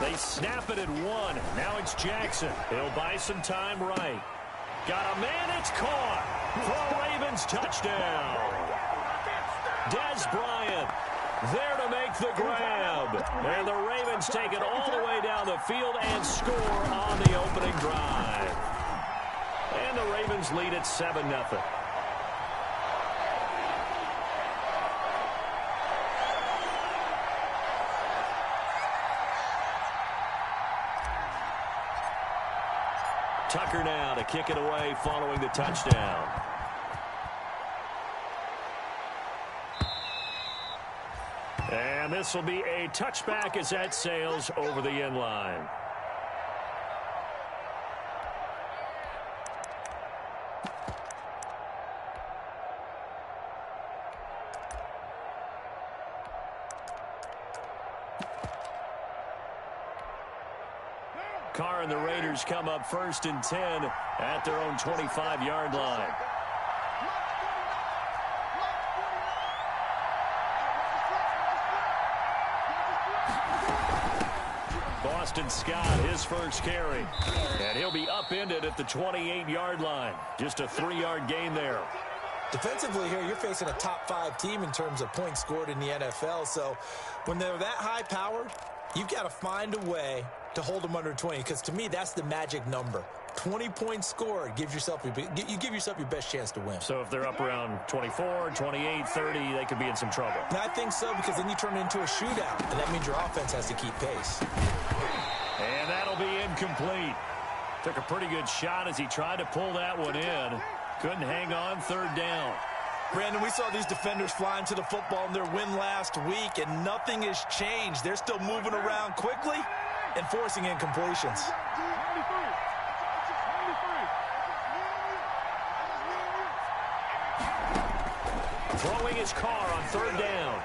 They snap it at 1. Now it's Jackson. He'll buy some time right. Got a man, it's caught. For a Ravens touchdown. Des Bryant there to make the grab. And the Ravens take it all the way down the field and score on the opening drive. And the Ravens lead at 7-0. Tucker now to kick it away following the touchdown. And this will be a touchback as that sails over the end line. Carr and the Raiders come up 1st and 10 at their own 25-yard line. Boston Scott, his first carry. And he'll be upended at the 28-yard line. Just a 3-yard gain there. Defensively here, you're facing a top-5 team in terms of points scored in the NFL. So when they're that high-powered, you've got to find a way to hold them under 20, because to me, that's the magic number. 20 points scored gives yourself you give yourself your best chance to win. So if they're up around 24, 28, 30, they could be in some trouble. And I think so, because then you turn it into a shootout, and that means your offense has to keep pace. And that'll be incomplete. Took a pretty good shot as he tried to pull that one in. Couldn't hang on, 3rd down. Brandon, we saw these defenders flying to the football in their win last week, and nothing has changed. They're still moving around quickly and forcing incompletions. Throwing his Carr on 3rd down.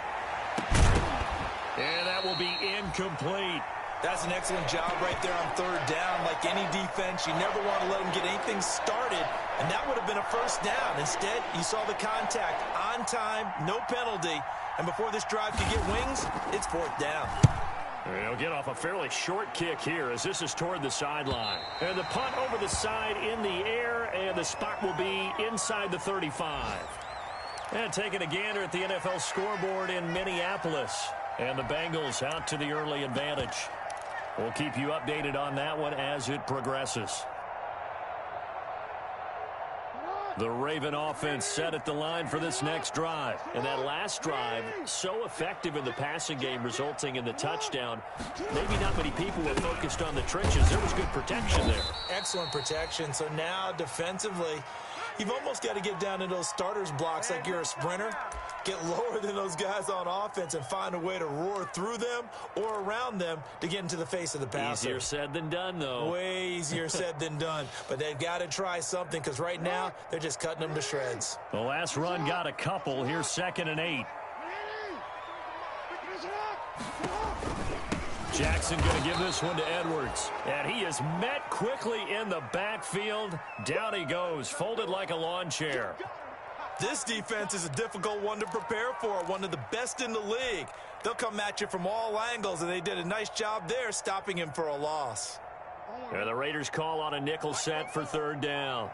And that will be incomplete. That's an excellent job right there on 3rd down. Like any defense, you never want to let them get anything started, and that would have been a 1st down. Instead, you saw the contact on time, no penalty, and before this drive could get wings, it's 4th down. He'll get off a fairly short kick here as this is toward the sideline. And the punt over the side in the air, and the spot will be inside the 35. And taking a gander at the NFL scoreboard in Minneapolis. And the Bengals out to the early advantage. We'll keep you updated on that one as it progresses. The Raven offense set at the line for this next drive. And that last drive, so effective in the passing game, resulting in the touchdown. Maybe not many people were focused on the trenches. There was good protection there. Excellent protection. So now defensively, you've almost got to get down in those starters blocks like you're a sprinter. Get lower than those guys on offense and find a way to roar through them or around them to get into the face of the passer. Easier said than done, though. Way easier said than done. But they've got to try something, because right now they're just cutting them to shreds. The last run got a couple. Here's 2nd and 8. Jackson going to give this one to Edwards. And he is met quickly in the backfield. Down he goes, folded like a lawn chair. This defense is a difficult one to prepare for, one of the best in the league. They'll come at you from all angles, and they did a nice job there stopping him for a loss. And the Raiders call on a nickel set for 3rd down.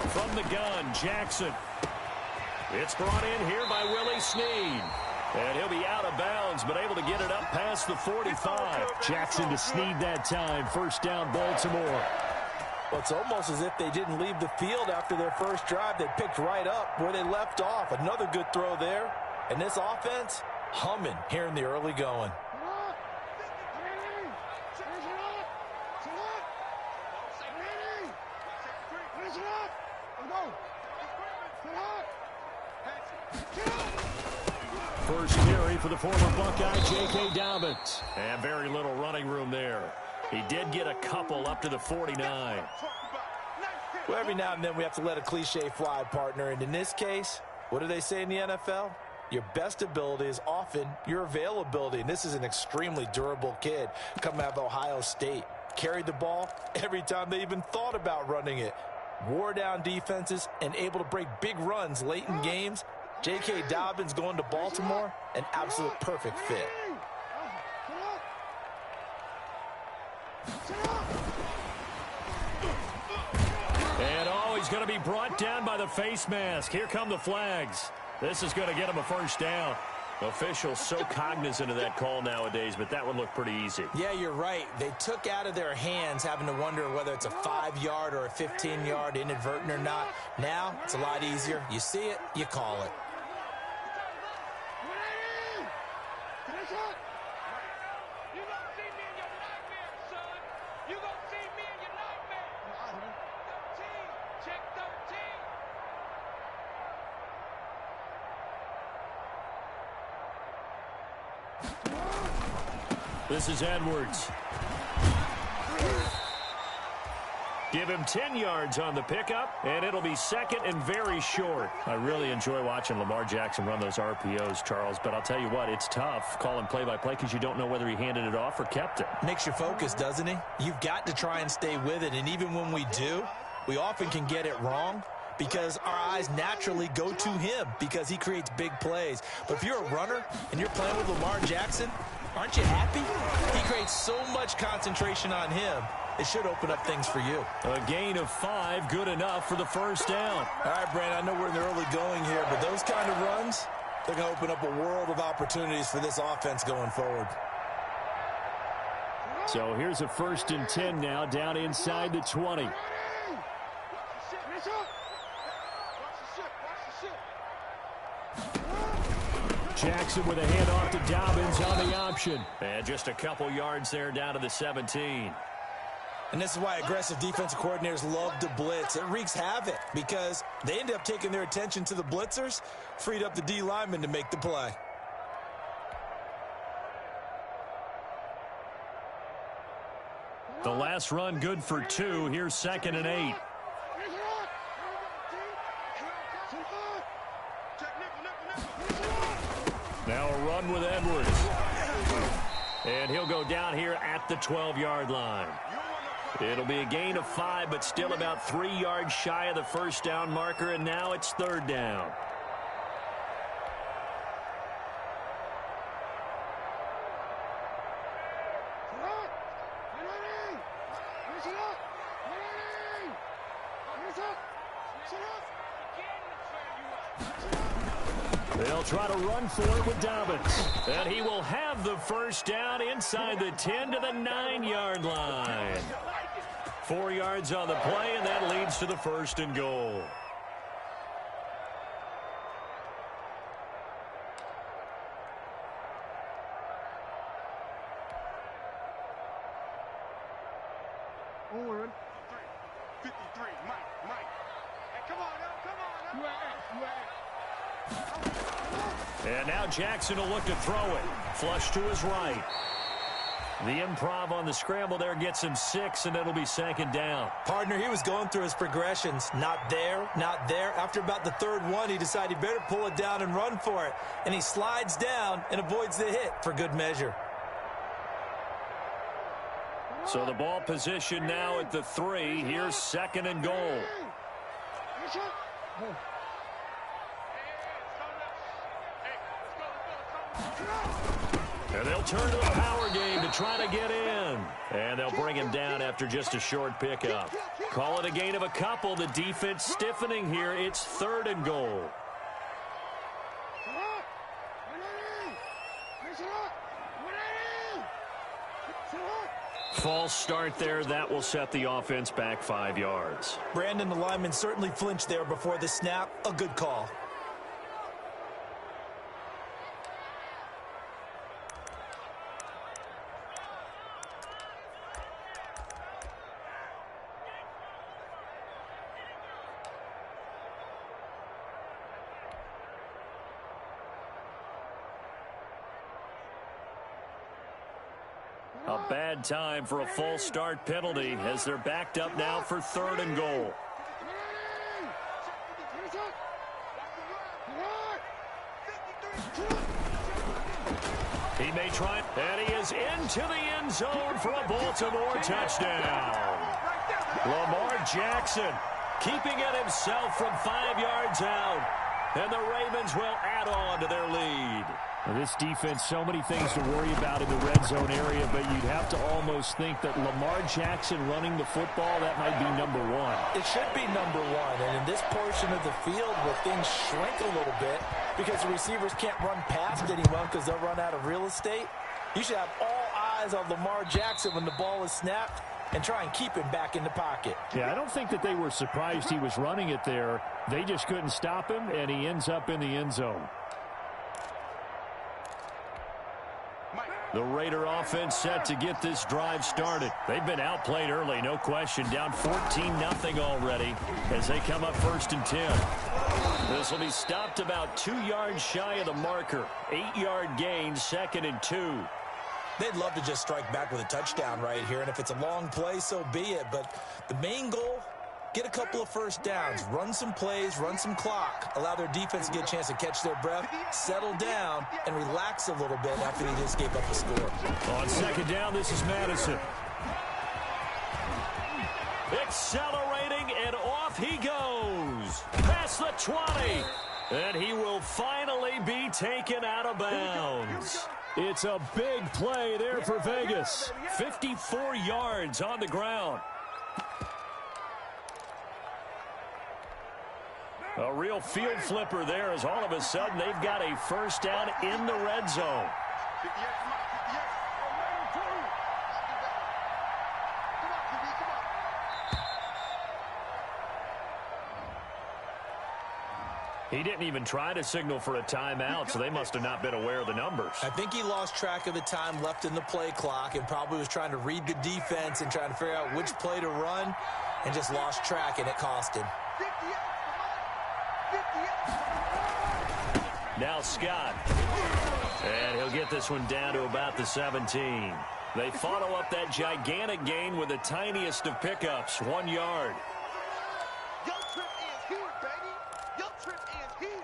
From the gun, Jackson. It's brought in here by Willie Snead. And he'll be out of bounds, but able to get it up past the 45. Jackson to Snead that time. 1st down, Baltimore. Well, it's almost as if they didn't leave the field after their first drive. They picked right up where they left off. Another good throw there. And this offense, humming here in the early going. First carry for the former Buckeye, J.K. Dobbins. And very little running room there. He did get a couple up to the 49. Well, every now and then we have to let a cliche fly, partner. And in this case, what do they say in the NFL? Your best ability is often your availability. And this is an extremely durable kid coming out of Ohio State. carried the ball every time they even thought about running it. Wore down defenses and able to break big runs late in games. J.K. Dobbins going to Baltimore, an absolute perfect fit. And he's going to be brought down by the face mask. Here come the flags. This is going to get him a first down. Officials so cognizant of that call nowadays, but that would look pretty easy. Yeah, you're right. They took out of their hands having to wonder whether it's a 5-yard or a 15-yard inadvertent or not. Now, it's a lot easier. You see it, you call it. This is Edwards. Give him 10 yards on the pickup, and it'll be second and very short. I really enjoy watching Lamar Jackson run those RPOs, Charles, but I'll tell you what, it's tough calling play-by-play because you don't know whether he handed it off or kept it. Makes you focus, doesn't he? You've got to try and stay with it, and even when we do, we often can get it wrong because our eyes naturally go to him because he creates big plays. But if you're a runner and you're playing with Lamar Jackson, aren't you happy? He creates so much concentration on him. It should open up things for you. A gain of 5, good enough for the first down. All right, Brandon, I know we're in the early going here, but those kind of runs, they're going to open up a world of opportunities for this offense going forward. So here's a 1st and 10 now, down inside the 20. Jackson with a handoff to Dobbins on the option. And just a couple yards there down to the 17. And this is why aggressive defensive coordinators love to blitz. It wreaks havoc because they end up taking their attention to the blitzers, freed up the D lineman to make the play. The last run good for 2. Here's 2nd and 8. Now a run with Edwards. And he'll go down here at the 12-yard line. It'll be a gain of 5, but still about 3 yards shy of the first down marker, and now it's 3rd down. They'll try to run for it with Dobbins. And he will have the first down inside the 10 to the 9-yard line. 4 yards on the play, and that leads to the 1st and goal. On 53, Mike. Hey, come on now. And now Jackson will look to throw it. Flush to his right. The improv on the scramble there gets him 6, and it'll be 2nd down. Partner, he was going through his progressions. Not there, not there. After about the 3rd one, he decided he better pull it down and run for it. And he slides down and avoids the hit for good measure. So the ball position now at the 3. Here's 2nd and goal. And they'll turn to the power game to try to get in. And they'll bring him down after just a short pickup. Call it a gain of a couple. The defense stiffening here. It's 3rd and goal. False start there. That will set the offense back 5 yards. Brandon, the lineman certainly flinched there before the snap. A good call. A bad time for a false start penalty as they're backed up now for 3rd and goal. He may try, and he is into the end zone for a Baltimore touchdown. Lamar Jackson keeping it himself from 5 yards out, and the Ravens will add on to their lead. Well, this defense, so many things to worry about in the red zone area, but you'd have to almost think that Lamar Jackson running the football, that might be number one. It should be number one, and in this portion of the field where things shrink a little bit because the receivers can't run past anyone because they'll run out of real estate, you should have all eyes on Lamar Jackson when the ball is snapped and try and keep him back in the pocket. Yeah, I don't think that they were surprised he was running it there. They just couldn't stop him, and he ends up in the end zone. The Raider offense set to get this drive started. They've been outplayed early, no question. Down 14-0 already as they come up 1st and 10. This will be stopped about 2 yards shy of the marker. 8-yard gain, 2nd and 2. They'd love to just strike back with a touchdown right here, and if it's a long play, so be it. But the main goal, get a couple of first downs, run some plays, run some clock, allow their defense to get a chance to catch their breath, settle down, and relax a little bit after they just gave up a score. On 2nd down, this is Madison. Accelerating, and off he goes. Past the 20. And he will finally be taken out of bounds. It's a big play there for Vegas. 54 yards on the ground. A real field flipper there as all of a sudden they've got a first down in the red zone. He didn't even try to signal for a timeout, so they must have not been aware of the numbers. I think he lost track of the time left in the play clock and probably was trying to read the defense and trying to figure out which play to run and just lost track, and it cost him. Now Scott. And he'll get this one down to about the 17. They follow up that gigantic gain with the tiniest of pickups, 1 yard. Your trip is here, baby. Your trip is here.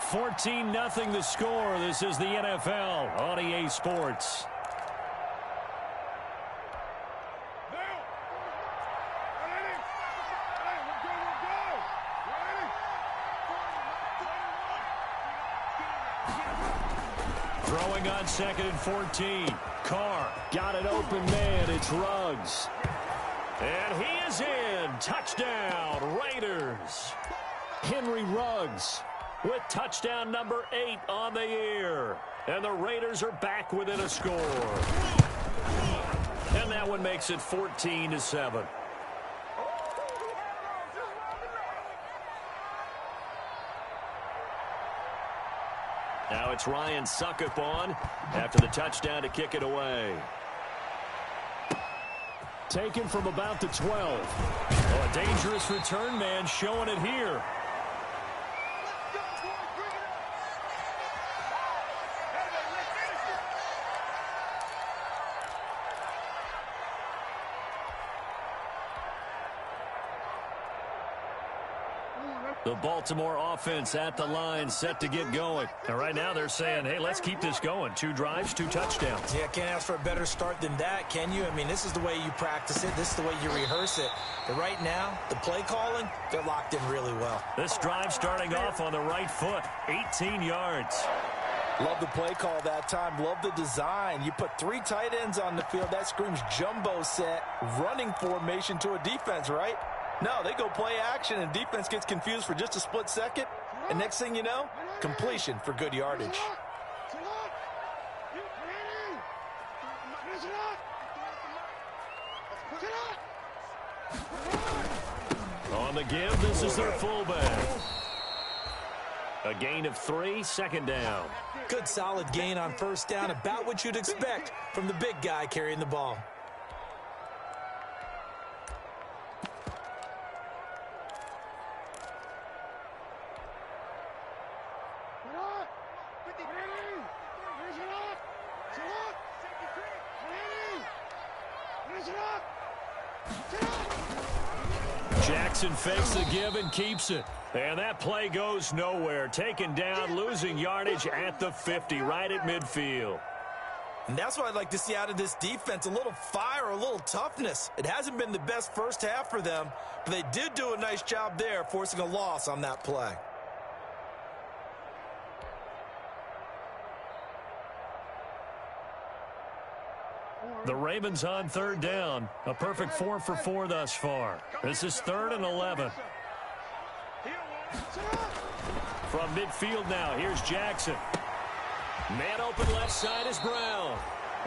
14-0 the score. This is the NFL on EA Sports. Throwing on 2nd and 14. Carr got an open man. It's Ruggs. And he is in. Touchdown, Raiders. Henry Ruggs with touchdown number 8 on the year. And the Raiders are back within a score. And that one makes it 14-7. Now it's Ryan Suckup on after the touchdown to kick it away. Taken from about the 12. Oh, a dangerous return man showing it here. The Baltimore offense at the line, set to get going. And right now they're saying, hey, let's keep this going. 2 drives, 2 touchdowns. Yeah, can't ask for a better start than that, can you? I mean, this is the way you practice it. This is the way you rehearse it. But right now, the play calling, they're locked in really well. This drive starting off on the right foot, 18 yards. Love the play call that time. Love the design. You put 3 tight ends on the field. That screams jumbo set, running formation to a defense, right? No, they go play action, and defense gets confused for just a split second. And next thing you know, completion for good yardage. On the give, this is their fullback. A gain of 3, 2nd down. Good solid gain on 1st down, about what you'd expect from the big guy carrying the ball. Jackson fakes the give and keeps it. And that play goes nowhere. Taken down, losing yardage at the 50, right at midfield. And that's what I'd like to see out of this defense, a little fire, a little toughness. It hasn't been the best first half for them, but they did do a nice job there, forcing a loss on that play. The Ravens on third down. A perfect 4 for 4 thus far. This is 3rd and 11. From midfield now, here's Jackson. Man open left side is Brown.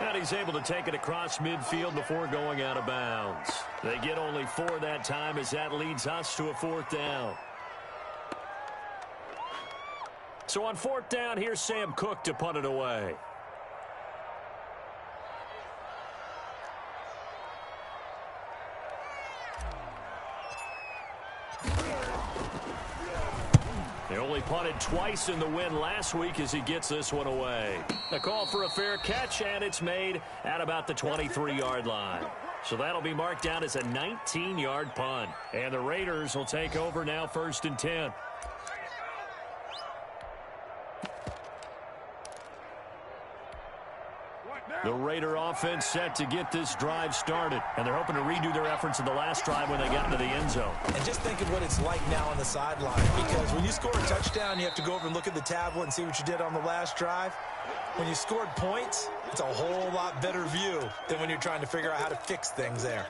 And he's able to take it across midfield before going out of bounds. They get only 4 that time as that leads us to a 4th down. So on 4th down, here's Sam Cook to punt it away. They only punted twice in the win last week as he gets this one away. A call for a fair catch, and it's made at about the 23-yard line. So that'll be marked down as a 19-yard punt. And the Raiders will take over now 1st and 10. The Raider offense set to get this drive started. And they're hoping to redo their efforts in the last drive when they got into the end zone. And just think of what it's like now on the sideline. Because when you score a touchdown, you have to go over and look at the tablet and see what you did on the last drive. When you scored points, it's a whole lot better view than when you're trying to figure out how to fix things there.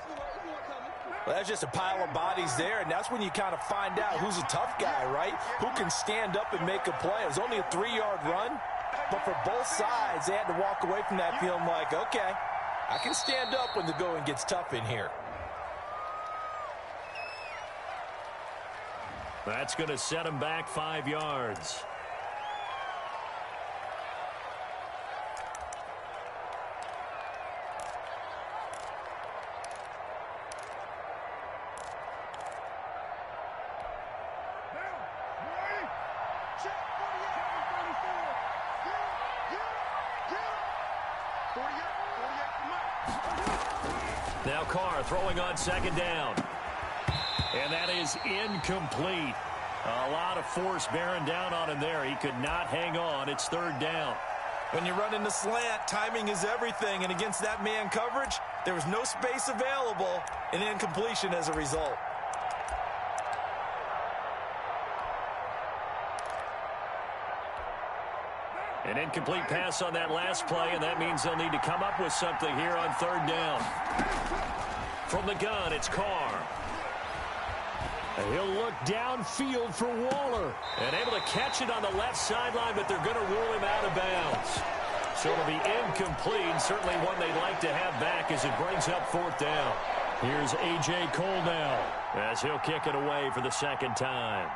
Well, that's just a pile of bodies there, and that's when you kind of find out who's a tough guy, right? Who can stand up and make a play. It was only a 3-yard run. But for both sides, they had to walk away from that feeling like, okay, I can stand up when the going gets tough in here. That's going to set him back 5 yards. Now Carr throwing on 2nd down. And that is incomplete. A lot of force bearing down on him there. He could not hang on. It's 3rd down. When you run in the slant, timing is everything. And against that man coverage, there was no space available. An incompletion as a result. An incomplete pass on that last play, and that means they'll need to come up with something here on 3rd down. From the gun, it's Carr. And he'll look downfield for Waller. And able to catch it on the left sideline, but they're going to rule him out of bounds. So it'll be incomplete. Certainly one they'd like to have back as it brings up 4th down. Here's A.J. Cole now as he'll kick it away for the 2nd time.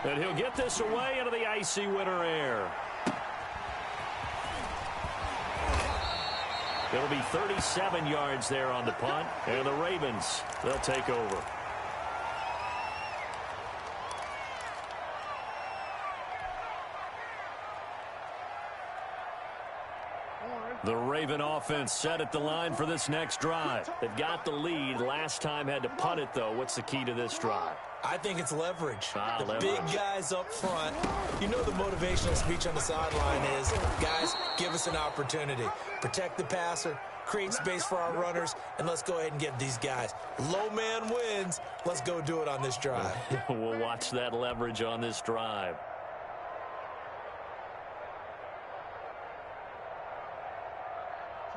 And he'll get this away into the icy winter air. It'll be 37 yards there on the punt. And the Ravens, they'll take over. The Raven offense set at the line for this next drive. They've got the lead. Last time had to punt it, though. What's the key to this drive? I think it's leverage. The Leverage. big guys up front. You know the motivational speech on the sideline is, guys, give us an opportunity. Protect the passer, create space for our runners, and let's go ahead and get these guys. Low man wins. Let's go do it on this drive. We'll watch that leverage on this drive.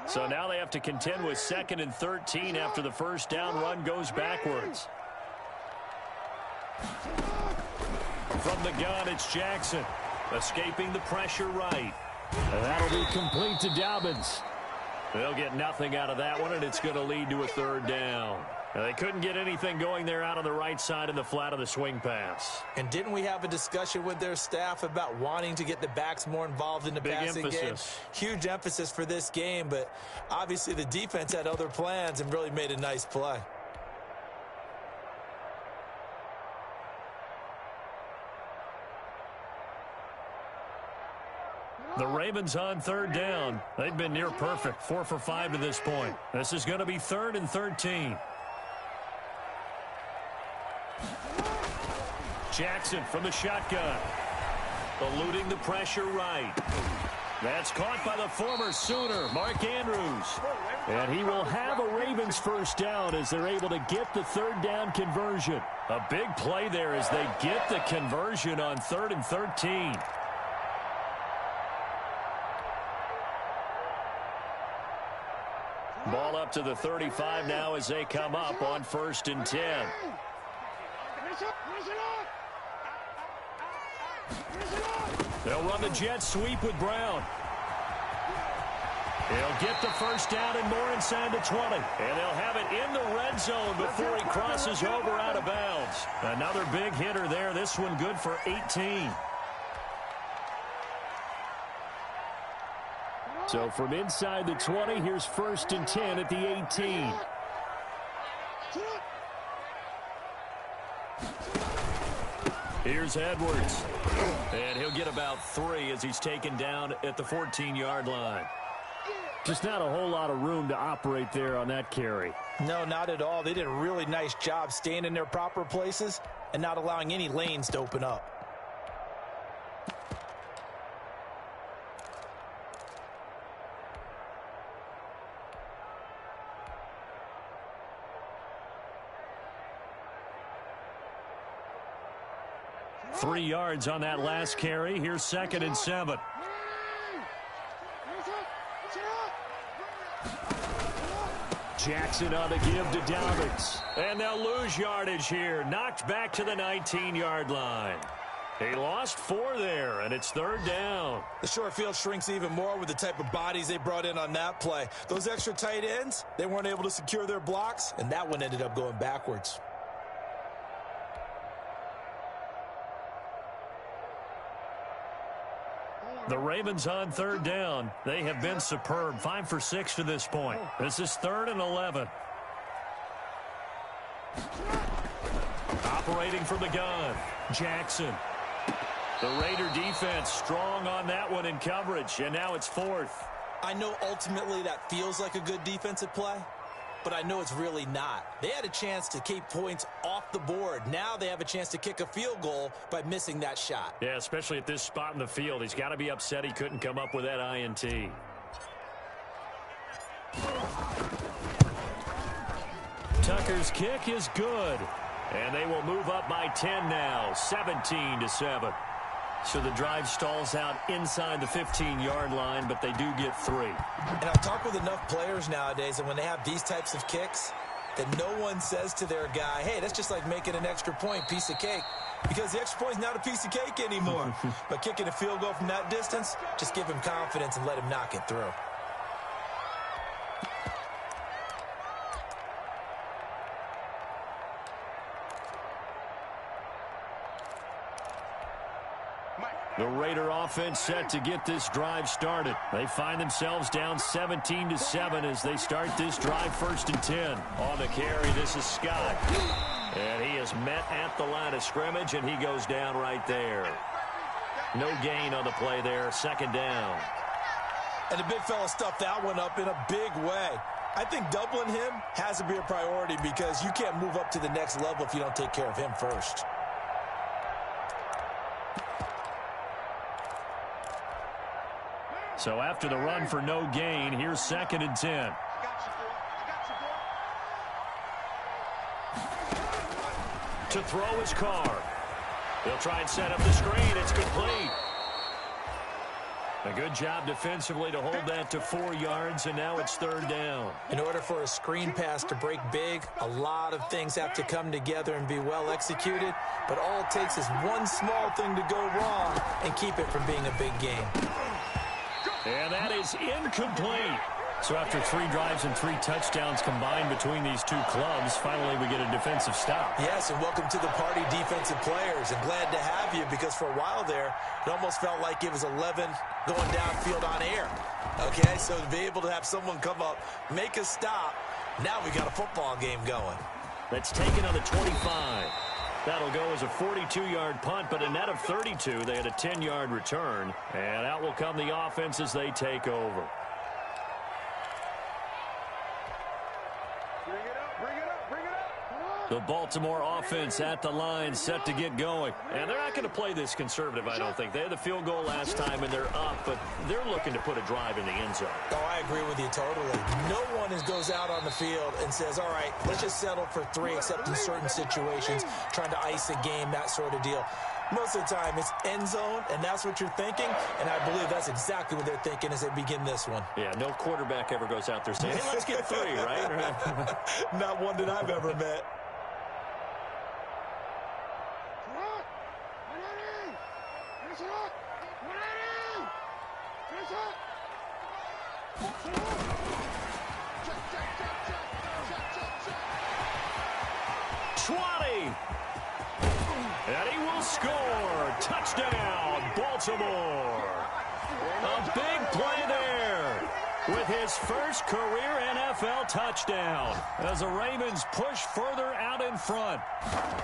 So now they have to contend with 2nd and 13 after the 1st down run goes backwards. From the gun, it's Jackson. Escaping the pressure right. And that'll be complete to Dobbins. They'll get nothing out of that one, and it's going to lead to a 3rd down. Now, they couldn't get anything going there out on the right side in the flat of the swing pass. And didn't we have a discussion with their staff about wanting to get the backs more involved in the passing game? Huge emphasis for this game, but obviously the defense had other plans and really made a nice play. The Ravens on third down. They've been near perfect, 4 for 5 to this point. This is going to be 3rd and 13. Jackson from the shotgun. Eluding the pressure right. That's caught by the former Sooner, Mark Andrews. And he will have a Ravens first down as they're able to get the 3rd down conversion. A big play there as they get the conversion on 3rd and 13. Ball up to the 35 now as they come up on 1st and 10. They'll run the jet sweep with Brown. He'll get the first down and more inside the 20. And they'll have it in the red zone before he crosses over out of bounds. Another big hitter there. This one good for 18. So from inside the 20, here's 1st and 10 at the 18. Here's Edwards. And he'll get about 3 as he's taken down at the 14-yard line. Just not a whole lot of room to operate there on that carry. No, not at all. They did a really nice job staying in their proper places and not allowing any lanes to open up. Three yards on that last carry. Here's 2nd and 7. Jackson on the give to Dobbins. And they'll lose yardage here. Knocked back to the 19-yard line. He lost 4 there, and it's 3rd down. The short field shrinks even more with the type of bodies they brought in on that play. Those extra tight ends, they weren't able to secure their blocks, and that one ended up going backwards. The Ravens on 3rd down. They have been superb. 5 for 6 to this point. This is 3rd and 11. Operating from the gun, Jackson. The Raider defense strong on that one in coverage, and now it's 4th. I know ultimately that feels like a good defensive play, but I know it's really not. They had a chance to keep points off the board. Now they have a chance to kick a field goal by missing that shot. Yeah, especially at this spot in the field. He's got to be upset he couldn't come up with that INT. Tucker's kick is good. And they will move up by 10 now, 17-7. So the drive stalls out inside the 15-yard line, but they do get 3. And I've talked with enough players nowadays, and when they have these types of kicks, that no one says to their guy, hey, that's just like making an extra point, piece of cake. Because the extra point is not a piece of cake anymore. But kicking a field goal from that distance, just give him confidence and let him knock it through. The Raider offense set to get this drive started. They find themselves down 17-7 as they start this drive 1st and 10. On the carry, this is Scott. And he is met at the line of scrimmage, and he goes down right there. No gain on the play there, 2nd down. And the big fella stuffed that one up in a big way. I think doubling him has to be a priority because you can't move up to the next level if you don't take care of him first. So after the run for no gain, here's 2nd and 10. To throw his Carr. He'll try and set up the screen. It's complete. A good job defensively to hold that to 4 yards, and now it's 3rd down. In order for a screen pass to break big, a lot of things have to come together and be well executed, but all it takes is one small thing to go wrong and keep it from being a big game. And that is incomplete. So after 3 drives and 3 touchdowns combined between these two clubs, finally we get a defensive stop. Yes, and welcome to the party, defensive players. And glad to have you because for a while there, it almost felt like it was 11 going downfield on air. Okay, so to be able to have someone come up, make a stop, now we got a football game going. That's taken on the 25. That'll go as a 42-yard punt, but a net of 32. They had a 10-yard return. And out will come the offense as they take over. The Baltimore offense at the line, set to get going. And they're not going to play this conservative, I don't think. They had the field goal last time, and they're up, but they're looking to put a drive in the end zone. Oh, I agree with you totally. No one goes out on the field and says, all right, let's just settle for 3, except in certain situations, trying to ice a game, that sort of deal. Most of the time, it's end zone, and that's what you're thinking, and I believe that's exactly what they're thinking as they begin this one. Yeah, no quarterback ever goes out there saying, hey, let's get 3, right? Not one that I've ever met. And he will score. Touchdown, Baltimore. A big play there with his first career NFL touchdown as the Ravens push further out in front.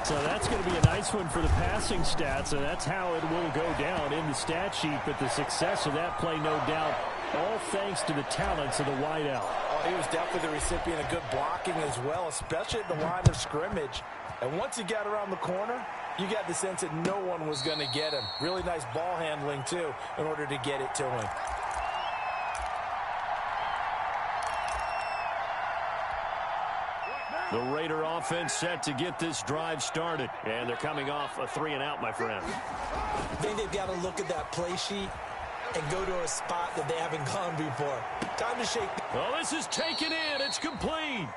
So that's going to be a nice one for the passing stats, and that's how it will go down in the stat sheet. But the success of that play, no doubt, all thanks to the talents of the wideout. Oh, he was definitely the recipient of good blocking as well, especially at the line of scrimmage. And once he got around the corner, you got the sense that no one was going to get him. Really nice ball handling, too, in order to get it to him. The Raider offense set to get this drive started. And they're coming off a 3-and-out, my friend. I think they've got to look at that play sheet and go to a spot that they haven't gone before. Time to shake. Oh, this is taken in. It's complete.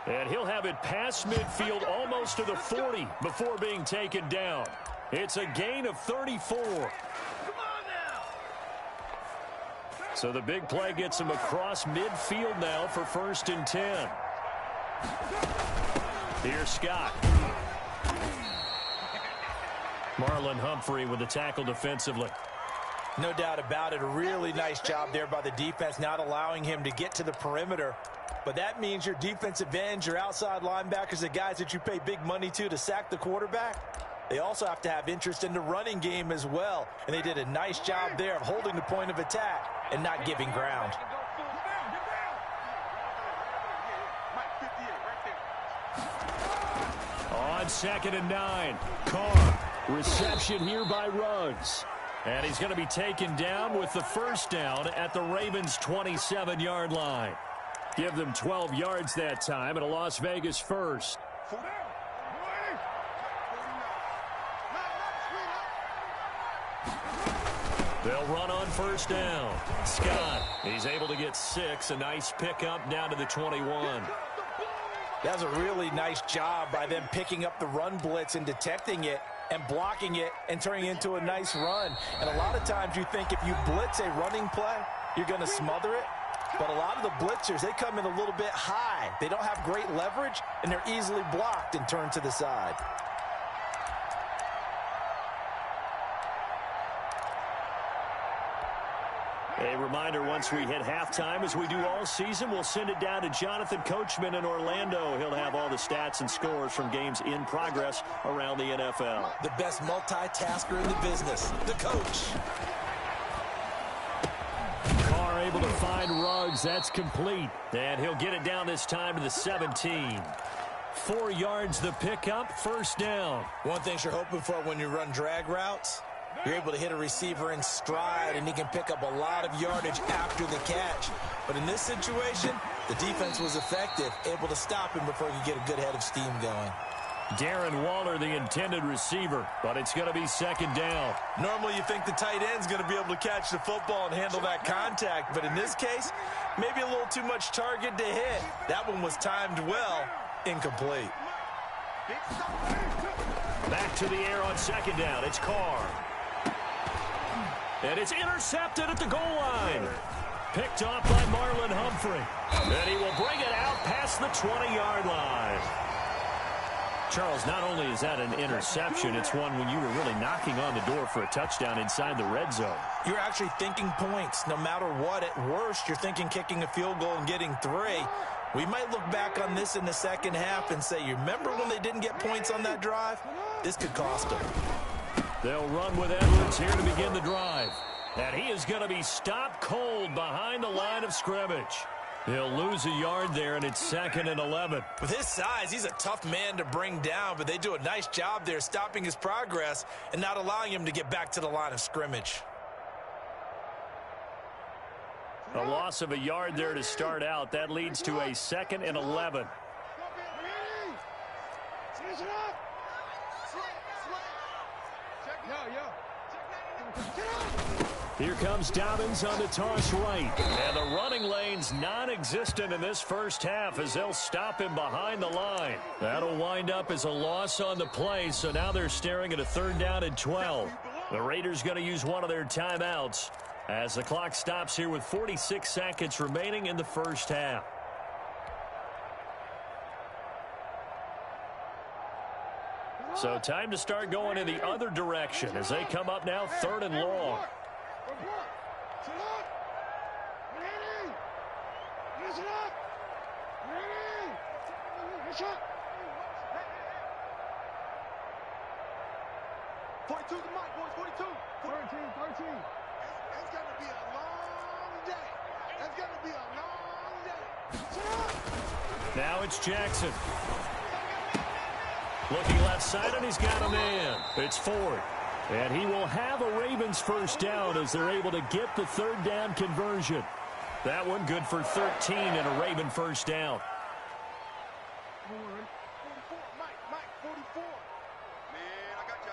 And he'll have it past midfield almost to the 40 before being taken down. It's a gain of 34. So the big play gets him across midfield now for 1st and 10. Here's Scott. Marlon Humphrey with the tackle defensively. No doubt about it. A really nice job there by the defense, not allowing him to get to the perimeter. But that means your defensive ends, your outside linebackers, the guys that you pay big money to sack the quarterback, they also have to have interest in the running game as well. And they did a nice job there of holding the point of attack and not giving ground. On 2nd and 9, Carr. Reception here by Ruggs. And he's going to be taken down with the first down at the Ravens' 27-yard line. Give them 12 yards that time and a Las Vegas first. They'll run on first down. Scott, he's able to get 6. A nice pickup down to the 21. That's a really nice job by them picking up the run blitz and detecting it and blocking it and turning it into a nice run. And a lot of times you think if you blitz a running play, you're going to smother it. But a lot of the blitzers, they come in a little bit high. They don't have great leverage, and they're easily blocked and turned to the side. A reminder, once we hit halftime, as we do all season, we'll send it down to Jonathan Coachman in Orlando. He'll have all the stats and scores from games in progress around the NFL. The best multitasker in the business, the coach. Carr able to find Ruggs. That's complete. And he'll get it down this time to the 17. 4 yards the pickup, first down. One thing you're hoping for when you run drag routes, you're able to hit a receiver in stride, and he can pick up a lot of yardage after the catch. But in this situation, the defense was effective, able to stop him before he could get a good head of steam going. Darren Waller, the intended receiver, but it's going to be 2nd down. Normally you think the tight end's going to be able to catch the football and handle that contact, but in this case, maybe a little too much target to hit. That one was timed well, incomplete. Back to the air on 2nd down. It's Carr. And it's intercepted at the goal line. Picked off by Marlon Humphrey. And he will bring it out past the 20-yard line. Charles, not only is that an interception, it's one when you were really knocking on the door for a touchdown inside the red zone. You're actually thinking points. No matter what, at worst, you're thinking kicking a field goal and getting 3. We might look back on this in the second half and say, you remember when they didn't get points on that drive? This could cost them. They'll run with Edwards here to begin the drive. And he is going to be stopped cold behind the line of scrimmage. He'll lose a yard there, and it's 2nd and 11. With his size, he's a tough man to bring down, but they do a nice job there stopping his progress and not allowing him to get back to the line of scrimmage. A loss of a yard there to start out. That leads to a 2nd and 11. Here comes Dobbins on the toss right. And the running lane's non-existent in this first half as they'll stop him behind the line. That'll wind up as a loss on the play, so now they're staring at a 3rd down and 12. The Raiders going to use one of their timeouts as the clock stops here with 46 seconds remaining in the first half. So time to start going in the other direction as they come up now 3rd and long. Now it's Jackson. Looking left side, and he's got a man. It's Ford. And he will have a Ravens first down as they're able to get the 3rd down conversion. That one good for 13 and a Raven first down. Mike, 44. Man, I got you.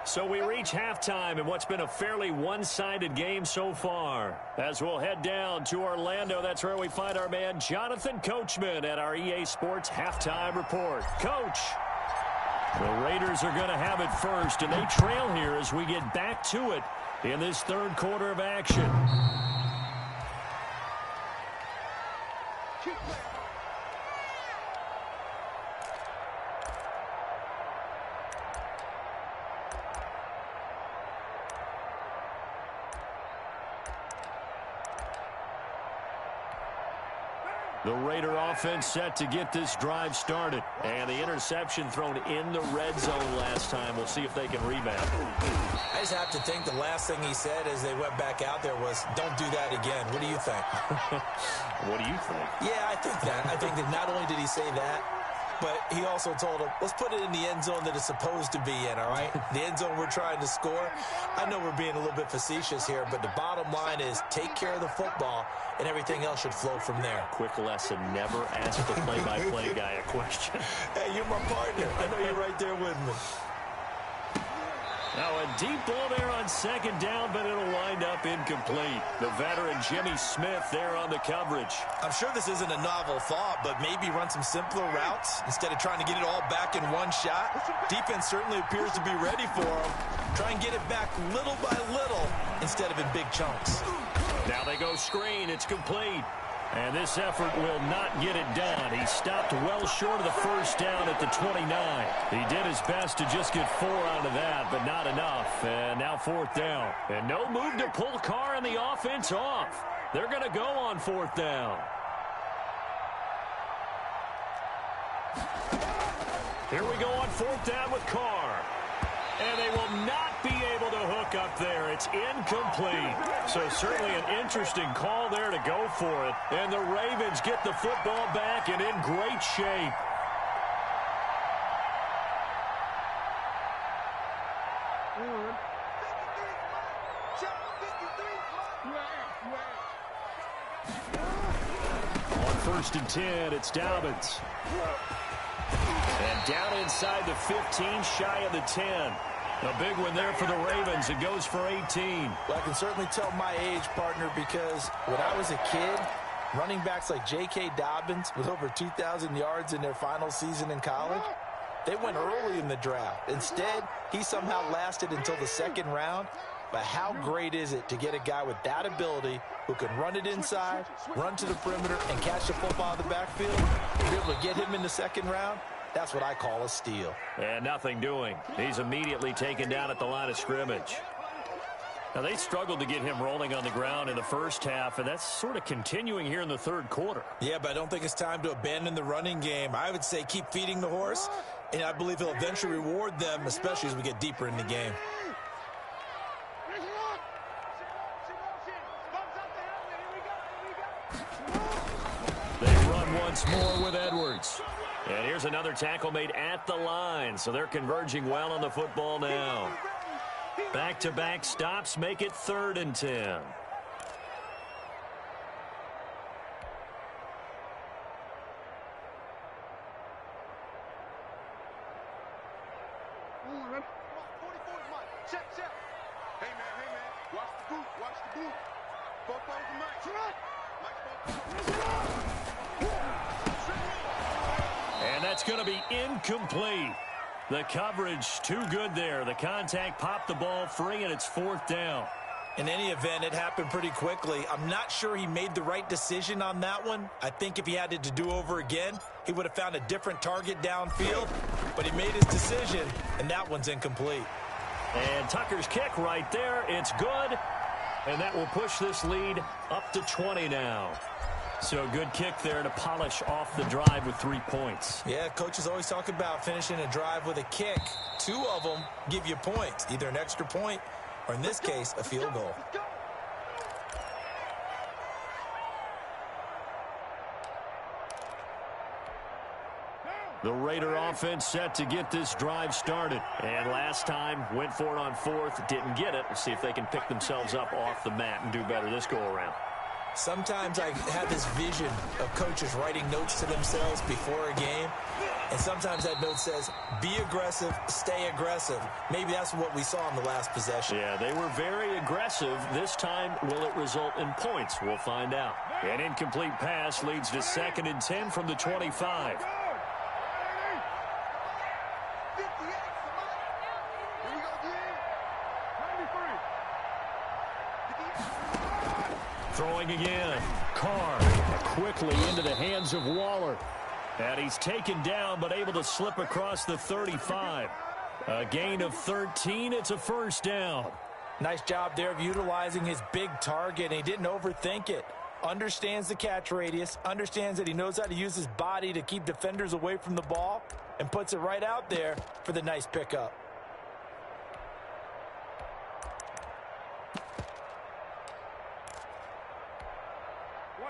So we reach halftime in what's been a fairly one-sided game so far. As we'll head down to Orlando, that's where we find our man Jonathan Coachman at our EA Sports Halftime Report. Coach, the Raiders are going to have it first, and they trail here as we get back to it in this 3rd quarter of action. The Raider offense set to get this drive started. And the interception thrown in the red zone last time. We'll see if they can rebound. I just have to think the last thing he said as they went back out there was, don't do that again. What do you think? What do you think? Yeah, I think that. I think that not only did he say that, but he also told him, let's put it in the end zone that it's supposed to be in, all right? The end zone we're trying to score. I know we're being a little bit facetious here, but the bottom line is take care of the football, and everything else should flow from there. Quick lesson, never ask the play-by-play guy a question. Hey, you're my partner. I know you're right there with me. Now a deep ball there on 2nd down, but it'll wind up incomplete. The veteran Jimmy Smith there on the coverage. I'm sure this isn't a novel thought, but maybe run some simpler routes instead of trying to get it all back in one shot. Defense certainly appears to be ready for him. Try and get it back little by little instead of in big chunks. Now they go screen. It's complete. And this effort will not get it done. He stopped well short of the first down at the 29. He did his best to just get 4 out of that, but not enough. And now 4th down. And no move to pull Carr and the offense off. They're going to go on 4th down. Here we go on 4th down with Carr. And they will not be able to hook up there. It's incomplete. So certainly an interesting call there to go for it. And the Ravens get the football back and in great shape. On 1st and 10, it's Dobbins. And down inside the 15, shy of the 10. A big one there for the Ravens. It goes for 18. Well, I can certainly tell my age, partner, because when I was a kid, running backs like J.K. Dobbins with over 2,000 yards in their final season in college, they went early in the draft. Instead, he somehow lasted until the 2nd round. But how great is it to get a guy with that ability who can run it inside, run to the perimeter, and catch the football in the backfield? To be able to get him in the 2nd round, that's what I call a steal. And nothing doing. He's immediately taken down at the line of scrimmage. Now, they struggled to get him rolling on the ground in the first half, and that's sort of continuing here in the third quarter. Yeah, but I don't think it's time to abandon the running game. I would say keep feeding the horse, and I believe he'll eventually reward them, especially as we get deeper in the game. They run once more with Edwards. And here's another tackle made at the line, so they're converging well on the football now. Back-to-back stops make it 3rd and 10. And that's going to be incomplete. The coverage too good there. The contact popped the ball free, and it's 4th down. In any event, it happened pretty quickly. I'm not sure he made the right decision on that one. I think if he had it to do over again, he would have found a different target downfield. But he made his decision, and that one's incomplete. And Tucker's kick right there. It's good. And that will push this lead up to 20 now. So good kick there to polish off the drive with 3 points. Yeah, coaches always talk about finishing a drive with a kick. 2 of them give you points, either an extra point or, in this case, a field goal. The Raider offense set to get this drive started. And last time, went for it on 4th, didn't get it. We'll see if they can pick themselves up off the mat and do better this go-around. Sometimes I have this vision of coaches writing notes to themselves before a game, and sometimes that note says, be aggressive, stay aggressive. Maybe that's what we saw in the last possession. Yeah, they were very aggressive. This time, will it result in points? We'll find out. An incomplete pass leads to 2nd and 10 from the 25. Throwing again. Carr quickly into the hands of Waller. And he's taken down but able to slip across the 35. A gain of 13. It's a 1st down. Nice job there of utilizing his big target. And he didn't overthink it. Understands the catch radius. Understands that he knows how to use his body to keep defenders away from the ball. And puts it right out there for the nice pickup.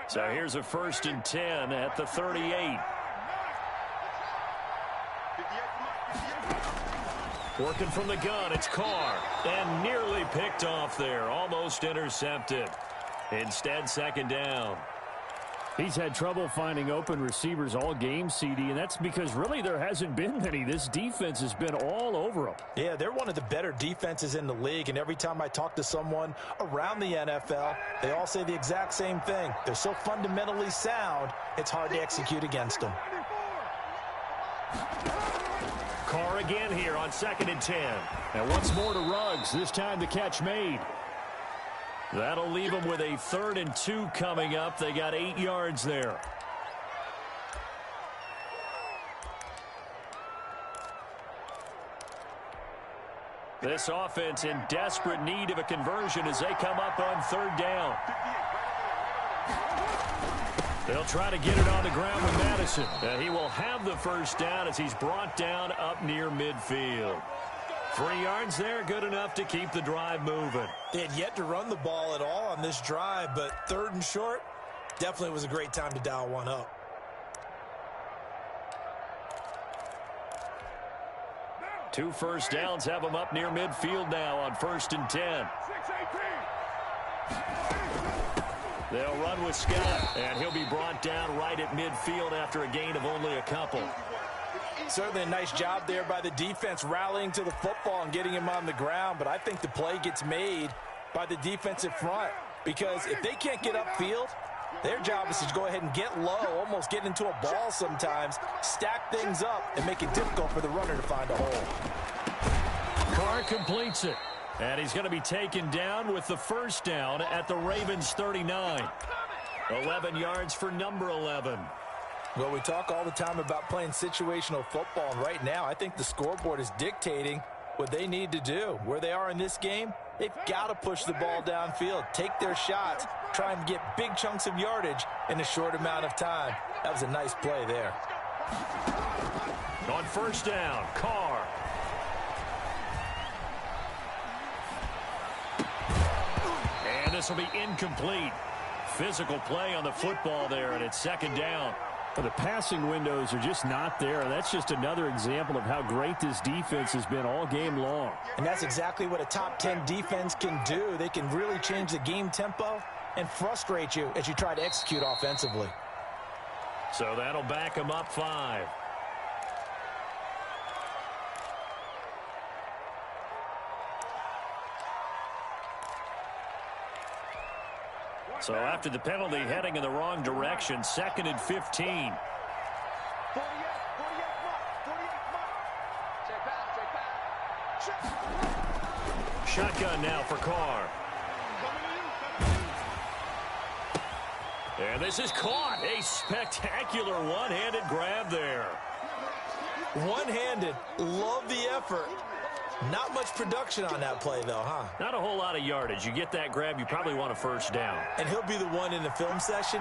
So here's a 1st and 10 at the 38. Working from the gun, it's Carr. And nearly picked off there. Almost intercepted. Instead, 2nd down. He's had trouble finding open receivers all game, CD, and that's because really there hasn't been many. This defense has been all over him. Yeah, they're one of the better defenses in the league, and every time I talk to someone around the NFL, they all say the exact same thing. They're so fundamentally sound, it's hard to execute against them. Carr again here on 2nd and 10. And once more to Ruggs, this time the catch made. That'll leave them with a 3rd and 2 coming up. They got 8 yards there. This offense in desperate need of a conversion as they come up on 3rd down. They'll try to get it on the ground with Madison. He will have the 1st down as he's brought down up near midfield. 3 yards there, good enough to keep the drive moving. They had yet to run the ball at all on this drive, but 3rd and short definitely was a great time to dial one up. Two 1st downs have them up near midfield now on 1st and 10. They'll run with Scott, and he'll be brought down right at midfield after a gain of only a couple. Certainly a nice job there by the defense rallying to the football and getting him on the ground, but I think the play gets made by the defensive front because if they can't get upfield, their job is to go ahead and get low, almost get into a ball sometimes, stack things up, and make it difficult for the runner to find a hole. Carr completes it, and he's going to be taken down with the 1st down at the Ravens' 39. 11 yards for number 11. Well, we talk all the time about playing situational football, and right now I think the scoreboard is dictating what they need to do. Where they are in this game, they've got to push the ball downfield, take their shots, try and get big chunks of yardage in a short amount of time. That was a nice play there. On first down, Carr. And this will be incomplete. Physical play on the football there, and it's second down. The passing windows are just not there. That's just another example of how great this defense has been all game long. And that's exactly what a top 10 defense can do. They can really change the game tempo and frustrate you as you try to execute offensively. So that'll back them up 5. So after the penalty, heading in the wrong direction, 2nd and 15. Shotgun now for Carr. And this is caught. A spectacular one-handed grab there. One-handed. Love the effort. Not much production on that play, though, huh? Not a whole lot of yardage. You get that grab, you probably want a first down. And he'll be the one in the film session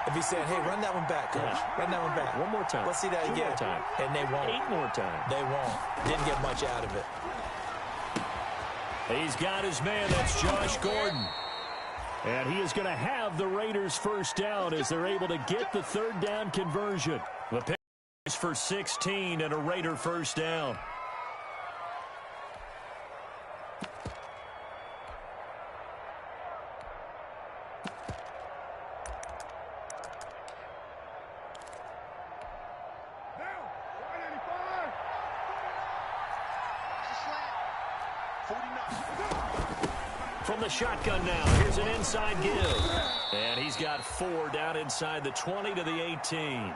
if he's saying, hey, run that one back, coach. Yeah. Run that one back. One more time. Let's see that 2 again. more time. And they won't. 8 more times. They won't. Didn't get much out of it. He's got his man. That's Josh Gordon. And he is going to have the Raiders first down as they're able to get the third down conversion. The pick is for 16 and a Raider first down. From the shotgun now, here's an inside give. And he's got 4 down inside the 20 to the 18.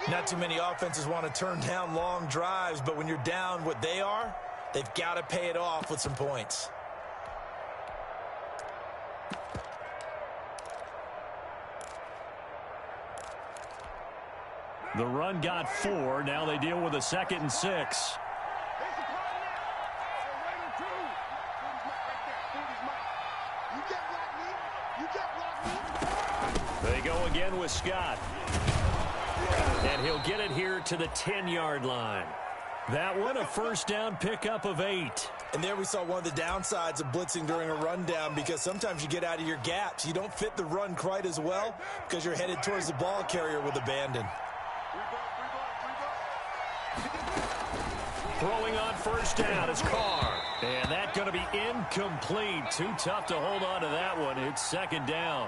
Not too many offenses want to turn down long drives, but when you're down what they are, they've got to pay it off with some points. The run got 4. Now they deal with a 2nd and 6. They go again with Scott. And he'll get it here to the 10-yard line. That one a first down pickup of 8. And there we saw one of the downsides of blitzing during a rundown, because sometimes you get out of your gaps. You don't fit the run quite as well because you're headed towards the ball carrier with abandon. Throwing on first down is Carr. And that's going to be incomplete. Too tough to hold on to that one. It's second down.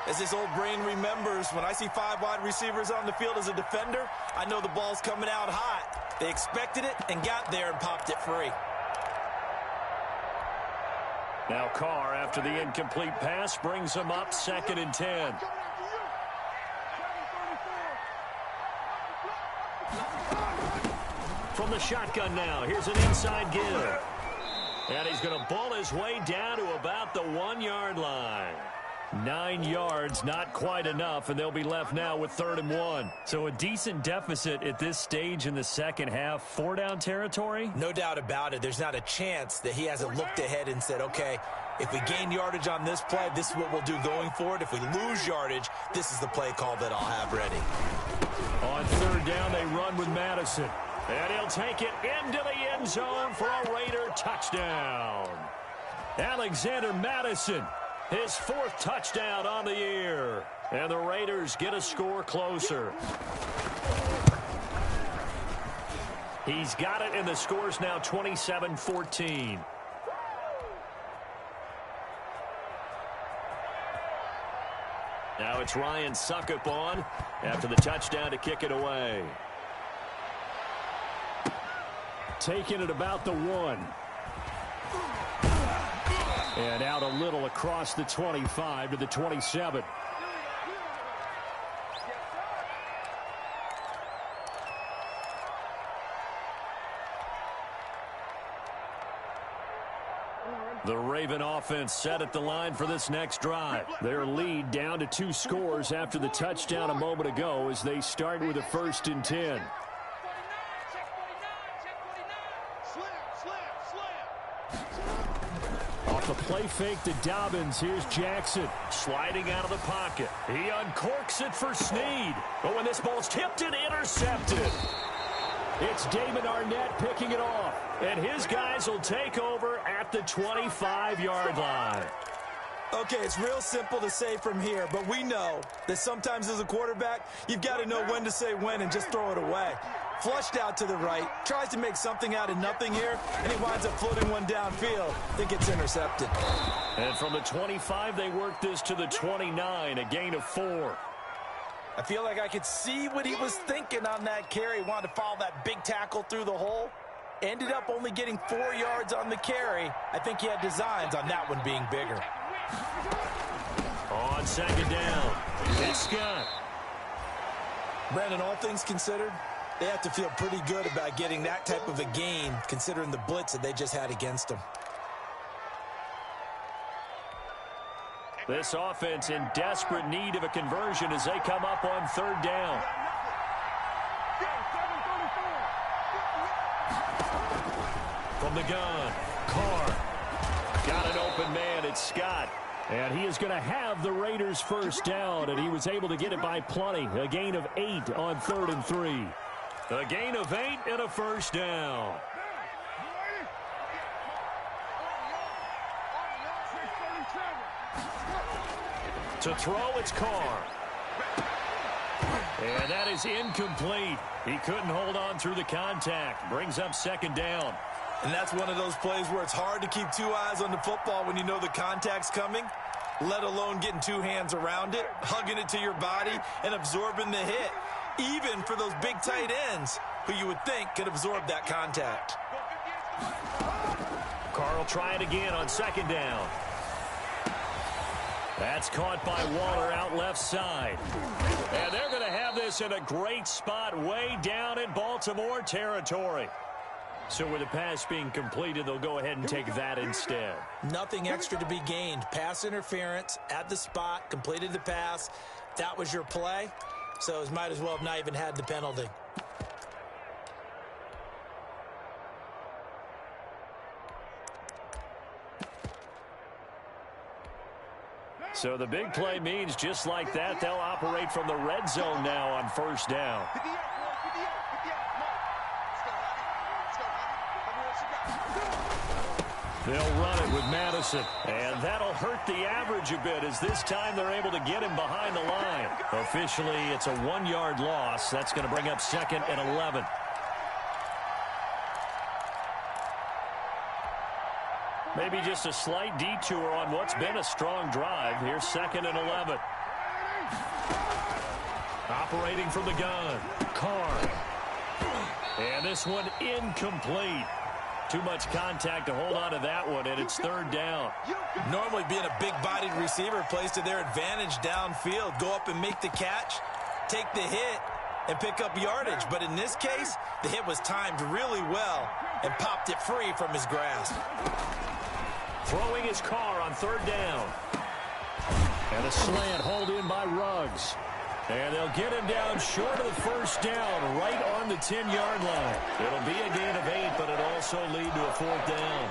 As this old brain remembers, when I see 5 wide receivers on the field as a defender, I know the ball's coming out hot. They expected it and got there and popped it free. Now Carr, after the incomplete pass, brings him up 2nd and 10. From the shotgun now, here's an inside give. And he's going to bull his way down to about the 1-yard line. 9 yards, not quite enough, and they'll be left now with 3rd and 1. So a decent deficit at this stage in the second half. 4-down territory? No doubt about it. There's not a chance that he hasn't looked ahead and said, okay, if we gain yardage on this play, this is what we'll do going forward. If we lose yardage, this is the play call that I'll have ready. On 3rd down, they run with Madison. And he'll take it into the end zone for a Raider touchdown. Alexander Madison, his 4th touchdown on the year. And the Raiders get a score closer. He's got it, and the score's now 27-14. Now it's Ryan Suckup on after the touchdown to kick it away. Taking it about the 1. And out a little across the 25 to the 27. The Raven offense set at the line for this next drive. Their lead down to 2 scores after the touchdown a moment ago as they start with a 1st and 10. Slam. play fake to Dobbins. Here's Jackson. Sliding out of the pocket. He uncorks it for Snead. But when this ball's tipped and intercepted. It's Damon Arnett picking it off. And his guys will take over at the 25-yard line. Okay, it's real simple to say from here, but we know that sometimes as a quarterback, you've got to know when to say when and just throw it away. Flushed out to the right, tries to make something out of nothing here, and he winds up floating one downfield that gets intercepted. And from the 25, they work this to the 29, a gain of 4. I feel like I could see what he was thinking on that carry. Wanted to follow that big tackle through the hole. Ended up only getting 4 yards on the carry. I think he had designs on that one being bigger. On second down, it's Scott. Brandon, all things considered, they have to feel pretty good about getting that type of a gain considering the blitz that they just had against them. This offense in desperate need of a conversion as they come up on third down. From the gun, Carr. Got an open man, it's Scott. And he is going to have the Raiders first down, and he was able to get it by plenty. A gain of 8 on 3rd and 3. A gain of 8 and a first down. To throw, it's Carr. And that is incomplete. He couldn't hold on through the contact. Brings up second down. And that's one of those plays where it's hard to keep 2 eyes on the football when you know the contact's coming, let alone getting 2 hands around it, hugging it to your body, and absorbing the hit, even for those big tight ends who you would think could absorb that contact. Carr will try it again on second down. That's caught by Waller out left side. And they're going to have this in a great spot way down in Baltimore territory. So with the pass being completed, they'll go ahead and take that instead. Nothing extra to be gained. Pass interference at the spot, completed the pass. That was your play, so it might as well have not even had the penalty. So the big play means just like that, they'll operate from the red zone now on first down. They'll run it with Madison, and that'll hurt the average a bit as this time they're able to get him behind the line. Officially, it's a 1-yard loss. That's going to bring up second and 11. Maybe just a slight detour on what's been a strong drive. Here's second and 11. Operating from the gun, Carr. And this one incomplete. Too much contact to hold on to that one, and it's third down. Normally being a big-bodied receiver plays to their advantage downfield. Go up and make the catch, take the hit, and pick up yardage. But in this case, the hit was timed really well and popped it free from his grasp. Throwing his Carr on third down. And a slant hauled in by Ruggs. And they'll get him down short of the first down, right on the 10-yard line. It'll be a gain of 8, but it'll also lead to a fourth down.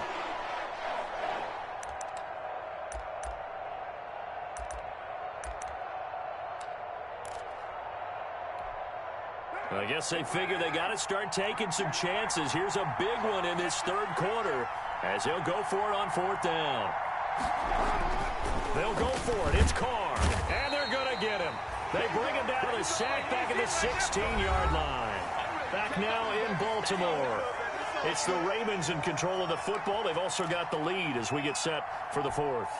I guess they figure they got to start taking some chances. Here's a big one in this third quarter as they'll go for it on fourth down. They'll go for it. It's Carr, and they're going to get him. They bring him down to the sack back at the 16-yard line. Back now in Baltimore. It's the Ravens in control of the football. They've also got the lead as we get set for the fourth.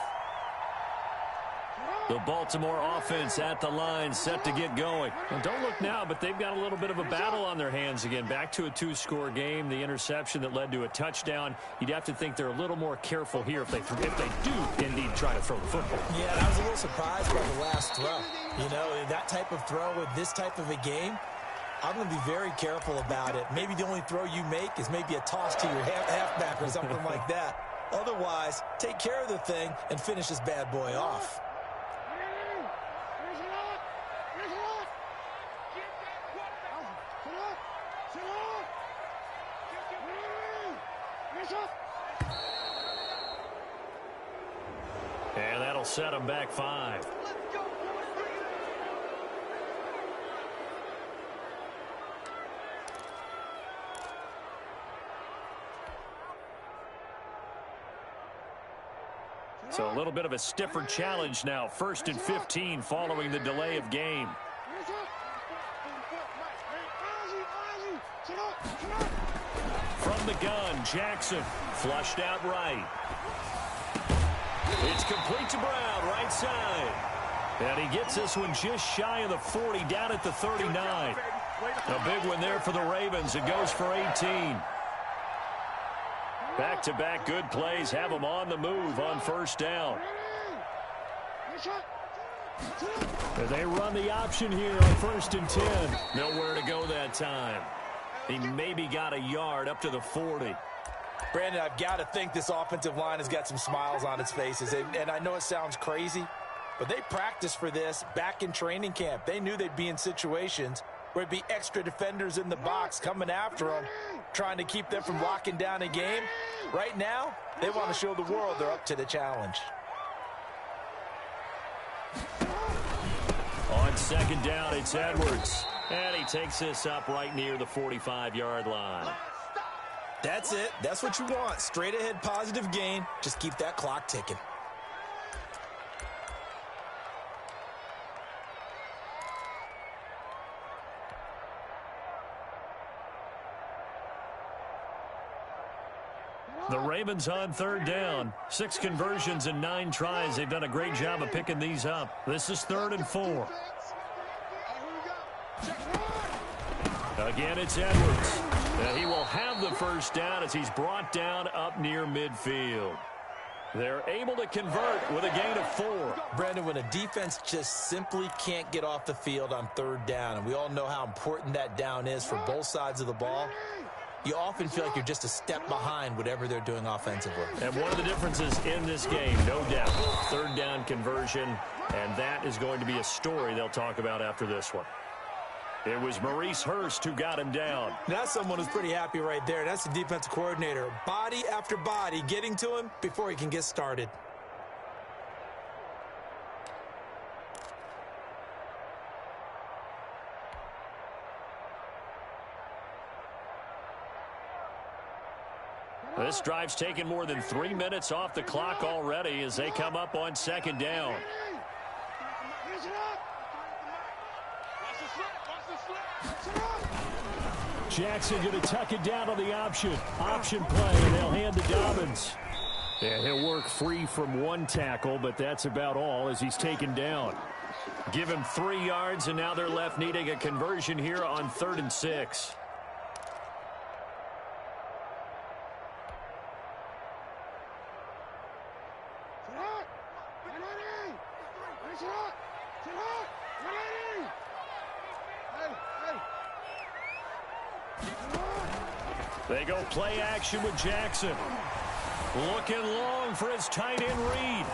The Baltimore offense at the line, set to get going. And don't look now, but they've got a little bit of a battle on their hands again. Back to a 2-score game. The interception that led to a touchdown. You'd have to think they're a little more careful here if they do indeed try to throw the football. Yeah, and I was a little surprised by the last throw. You know, that type of throw with this type of a game, I'm going to be very careful about it. Maybe the only throw you make is maybe a toss to your halfback or something like that. Otherwise, take care of the thing and finish this bad boy off. set them back 5. So a little bit of a stiffer challenge now. 1st and 15 following the delay of game. From the gun, Jackson flushed out right. It's complete to Brown, right side. And he gets this one just shy of the 40, down at the 39. A big one there for the Ravens. It goes for 18. Back-to-back good plays have them on the move on 1st down. They run the option here on 1st and 10. Nowhere to go that time. He maybe got a yard up to the 40. Brandon, I've got to think this offensive line has got some smiles on its faces. And I know it sounds crazy, but they practiced for this back in training camp. They knew they'd be in situations where there'd be extra defenders in the box coming after them, trying to keep them from locking down a game. Right now, they want to show the world they're up to the challenge. On 2nd down, it's Edwards. And he takes this up right near the 45-yard line. That's it. That's what you want. Straight ahead positive gain. Just keep that clock ticking. The Ravens on 3rd down. 6 conversions and 9 tries. They've done a great job of picking these up. This is 3rd and 4. Again, it's Edwards. And he will have the 1st down as he's brought down up near midfield. They're able to convert with a gain of 4. Brandon, when a defense just simply can't get off the field on 3rd down, and we all know how important that down is for both sides of the ball, you often feel like you're just a step behind whatever they're doing offensively. And one of the differences in this game, no doubt, 3rd down conversion, and that is going to be a story they'll talk about after this one. It was Maurice Hurst who got him down. That's someone who's pretty happy right there. That's the defensive coordinator. Body after body getting to him before he can get started. This drive's taken more than 3 minutes off the clock already as they come up on 2nd down. Jackson going to tuck it down on the option. Option play, and they'll hand to Dobbins. Yeah, he'll work free from 1 tackle, but that's about all as he's taken down. Give him 3 yards, and now they're left needing a conversion here on 3rd and 6. They go play action with Jackson. Looking long for his tight end read.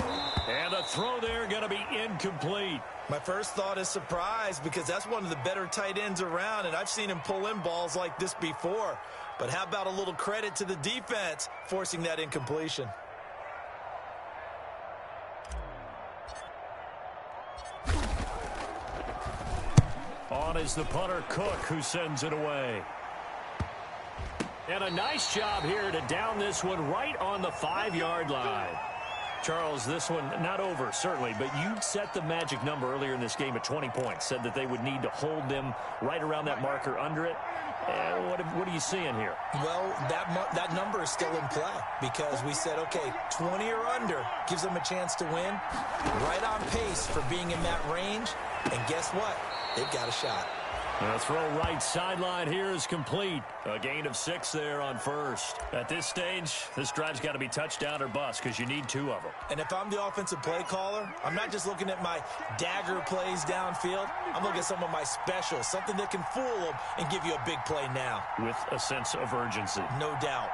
And a throw there going to be incomplete. My first thought is surprise because that's one of the better tight ends around, and I've seen him pull in balls like this before. But how about a little credit to the defense forcing that incompletion? On is the punter, Cook, who sends it away. And a nice job here to down this one right on the 5-yard line. Charles, this one not over, certainly, but you set the magic number earlier in this game at 20 points. Said that they would need to hold them right around that marker under it. What are you seeing here? Well, that number is still in play because we said, okay, 20 or under gives them a chance to win. Right on pace for being in that range. And guess what? They've got a shot. The throw right sideline here is complete. A gain of 6 there on 1st. At this stage, this drive's got to be touchdown or bust because you need 2 of them. And if I'm the offensive play caller, I'm not just looking at my dagger plays downfield. I'm looking at some of my specials, something that can fool them and give you a big play now. With a sense of urgency. No doubt.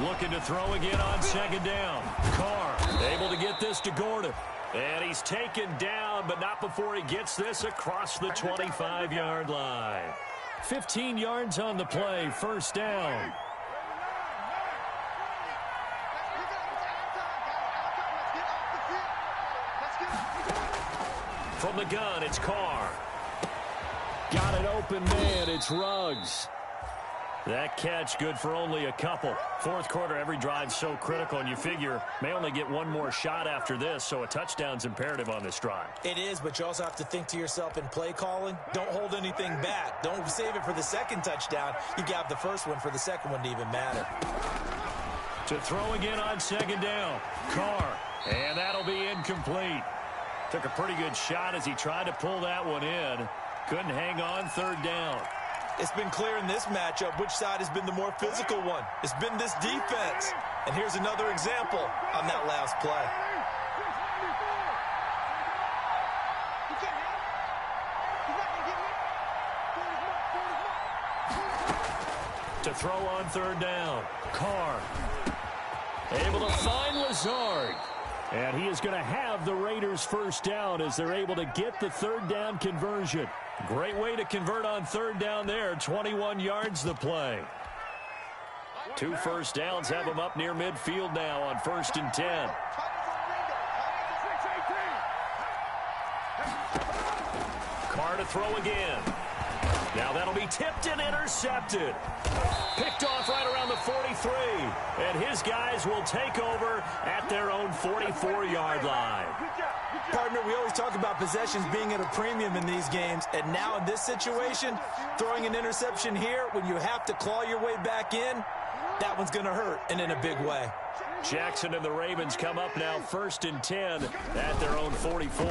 Looking to throw again on 2nd down. Carr able to get this to Gordon. And he's taken down, but not before he gets this across the 25-yard line. 15 yards on the play, 1st down. From the gun, it's Carr. Got an open man. It's Ruggs. That catch good for only a couple. Fourth quarter, every drive's so critical, and you figure may only get one more shot after this, so a touchdown's imperative on this drive. It is, but you also have to think to yourself in play calling, don't hold anything back. Don't save it for the second touchdown. You got the first one for the second one to even matter. To throw again on second down. Carr, and that'll be incomplete. Took a pretty good shot as he tried to pull that one in. Couldn't hang on third down. It's been clear in this matchup which side has been the more physical one. It's been this defense. And here's another example on that last play. To throw on third down. Carr. Able to find Lazard. And he is going to have the Raiders first down as they're able to get the third down conversion. Great way to convert on third down there. 21 yards the play. 2 first downs have them up near midfield now on 1st and 10. Carr to throw again. Now that'll be tipped and intercepted. Picked off right around the 43. And his guys will take over at their own 44-yard line. Partner, we always talk about possessions being at a premium in these games. And now in this situation, throwing an interception here when you have to claw your way back in, that one's going to hurt, and in a big way. Jackson and the Ravens come up now 1st and 10 at their own 44.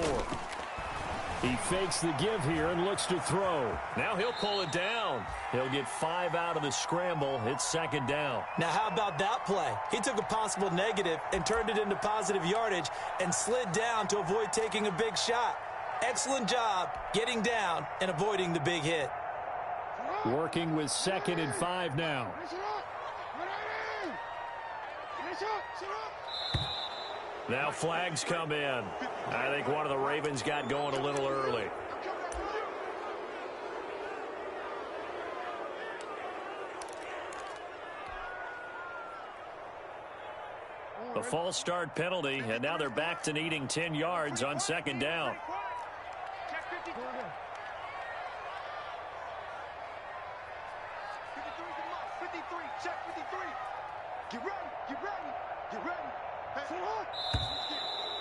He fakes the give here and looks to throw. Now he'll pull it down. He'll get 5 out of the scramble. It's second down. Now how about that play? He took a possible negative and turned it into positive yardage and slid down to avoid taking a big shot. Excellent job getting down and avoiding the big hit. Working with 2nd and 5 now. Now flags come in. I think one of the Ravens got going a little early. A false start penalty, and now they're back to needing 10 yards on second down.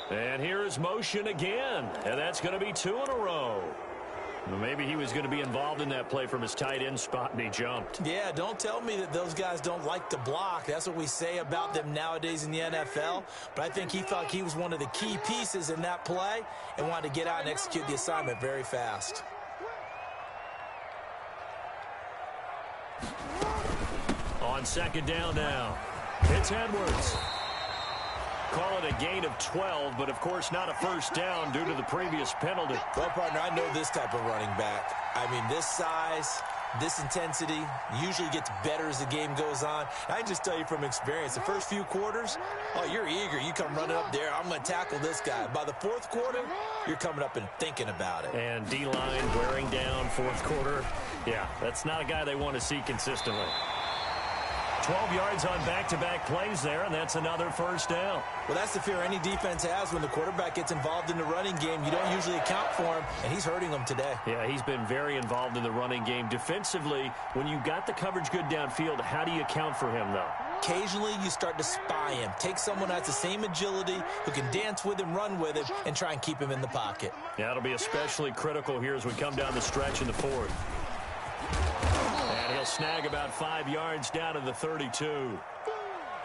And here's motion again, and that's going to be 2 in a row. Well, maybe he was going to be involved in that play from his tight end spot, and he jumped. Yeah, don't tell me that those guys don't like to block. That's what we say about them nowadays in the NFL. But I think he thought he was one of the key pieces in that play and wanted to get out and execute the assignment very fast. On second down now, it's Edwards. Call it a gain of 12, but of course not a first down due to the previous penalty. Well, partner, I know this type of running back. I mean, this size, this intensity usually gets better as the game goes on. I can just tell you from experience, the first few quarters, oh, you're eager. You come running up there, I'm going to tackle this guy. By the fourth quarter, you're coming up and thinking about it. And D-line wearing down fourth quarter. Yeah, that's not a guy they want to see consistently. 12 yards on back-to-back plays there, and that's another first down. Well, that's the fear any defense has when the quarterback gets involved in the running game. You don't usually account for him, and he's hurting them today. Yeah, he's been very involved in the running game. Defensively, when you got the coverage good downfield, how do you account for him, though? Occasionally, you start to spy him. Take someone who has the same agility, who can dance with him, run with him, and try and keep him in the pocket. Yeah, it'll be especially critical here as we come down the stretch in the fourth. And he'll snag about 5 yards down to the 32.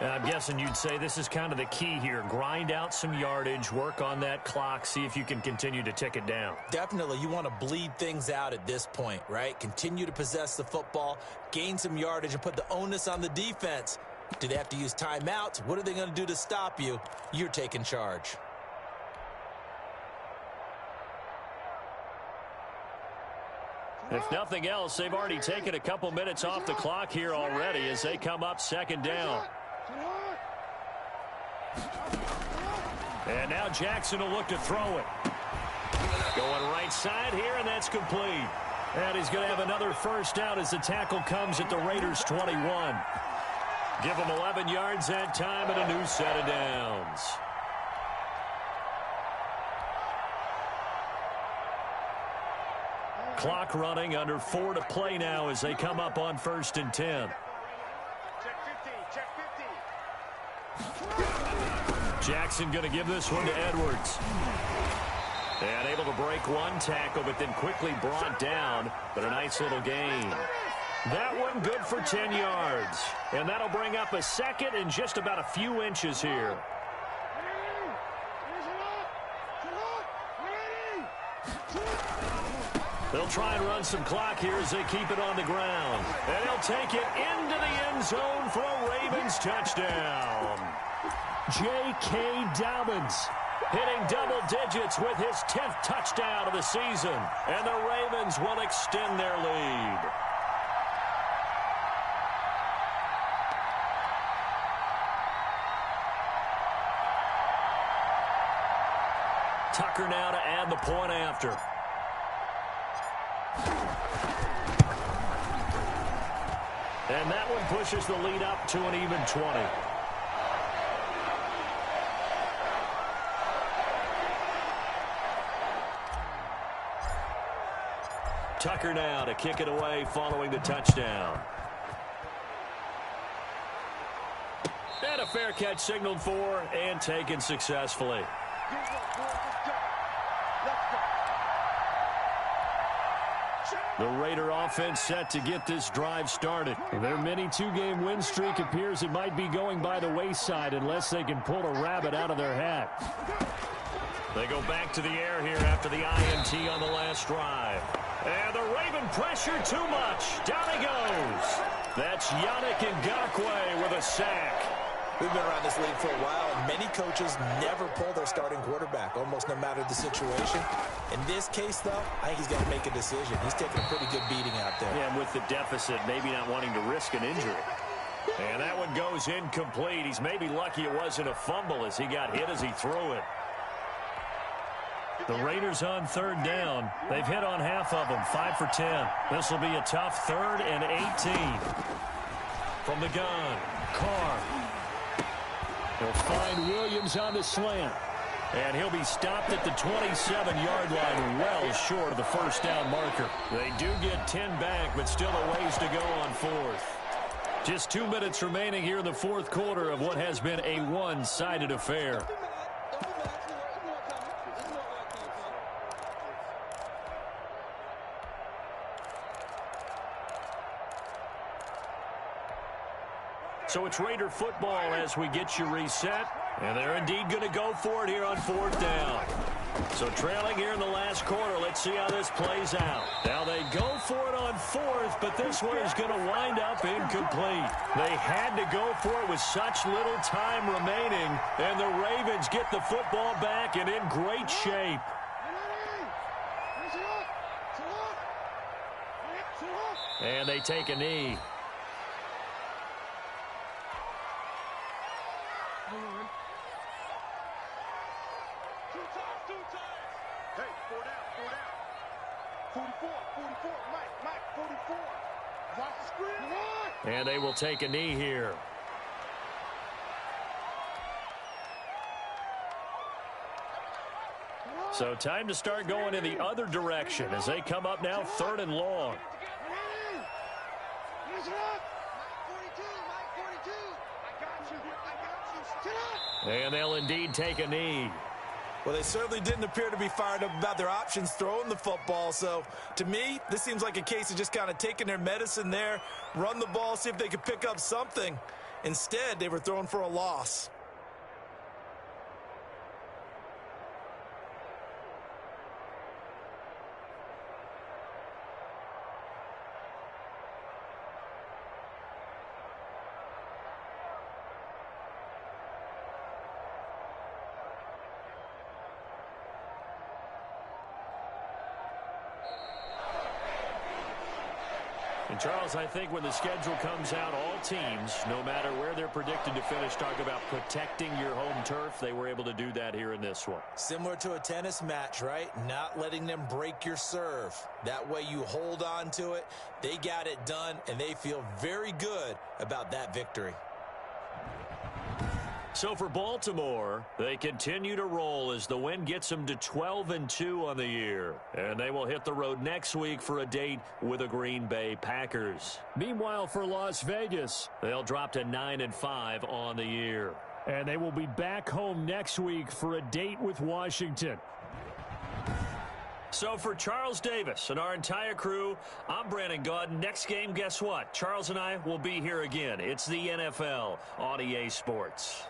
I'm guessing you'd say this is kind of the key here. Grind out some yardage, work on that clock, see if you can continue to tick it down. Definitely, you want to bleed things out at this point, right? Continue to possess the football, gain some yardage, and put the onus on the defense. Do they have to use timeouts? What are they going to do to stop you? You're taking charge. If nothing else, they've already taken a couple minutes off the clock here already as they come up second down. And now Jackson will look to throw it. Going right side here, and that's complete. And he's going to have another first down as the tackle comes at the Raiders' 21. Give them 11 yards that time and a new set of downs. Clock running, under 4 to play now as they come up on 1st and 10. Jackson going to give this one to Edwards. And able to break one tackle, but then quickly brought down. But a nice little gain. That one good for 10 yards. And that'll bring up a 2nd and just about a few inches here. They'll try and run some clock here as they keep it on the ground. And they'll take it into the end zone for a Ravens touchdown. J.K. Dobbins hitting double digits with his 10th touchdown of the season. And the Ravens will extend their lead. Tucker now to add the point after. And that one pushes the lead up to an even 20. Tucker now to kick it away following the touchdown. And a fair catch signaled for and taken successfully. The Raider offense set to get this drive started. Their mini 2-game win streak appears it might be going by the wayside unless they can pull a rabbit out of their hat. They go back to the air here after the INT on the last drive. And the Raven pressure too much. Down he goes. That's Yannick Ngakoue with a sack. We've been around this league for a while, and many coaches never pull their starting quarterback, almost no matter the situation. In this case, though, I think he's got to make a decision. He's taking a pretty good beating out there. Yeah, and with the deficit, maybe not wanting to risk an injury. And that one goes incomplete. He's maybe lucky it wasn't a fumble as he got hit as he threw it. The Raiders on 3rd down. They've hit on half of them, 5 for 10. This will be a tough 3rd and 18. From the gun, Carr. He'll find Williams on the slant. And he'll be stopped at the 27-yard line, well short of the first down marker. They do get 10 back, but still a ways to go on 4th. Just 2 minutes remaining here in the 4th quarter of what has been a one-sided affair. So it's Raider football as we get you reset. And they're indeed going to go for it here on 4th down. So trailing here in the last quarter. Let's see how this plays out. Now they go for it on 4th, but this one is going to wind up incomplete. They had to go for it with such little time remaining. And the Ravens get the football back and in great shape. And they take a knee. Hey, 4 down. 44, Mike, 44. Watch the screen. And they will take a knee here. So time to start going in the other direction as they come up now 3rd and long. And they'll indeed take a knee. Well, they certainly didn't appear to be fired up about their options throwing the football. So, to me, this seems like a case of just kind of taking their medicine there, run the ball, see if they could pick up something. Instead, they were throwing for a loss. And, Charles, I think when the schedule comes out, all teams, no matter where they're predicted to finish, talk about protecting your home turf. They were able to do that here in this one. Similar to a tennis match, right? Not letting them break your serve. That way you hold on to it. They got it done, and they feel very good about that victory. So for Baltimore, they continue to roll as the win gets them to 12-2 on the year. And they will hit the road next week for a date with the Green Bay Packers. Meanwhile, for Las Vegas, they'll drop to 9-5 on the year. And they will be back home next week for a date with Washington. So for Charles Davis and our entire crew, I'm Brandon Gaudin. Next game, guess what? Charles and I will be here again. It's the NFL on EA Sports.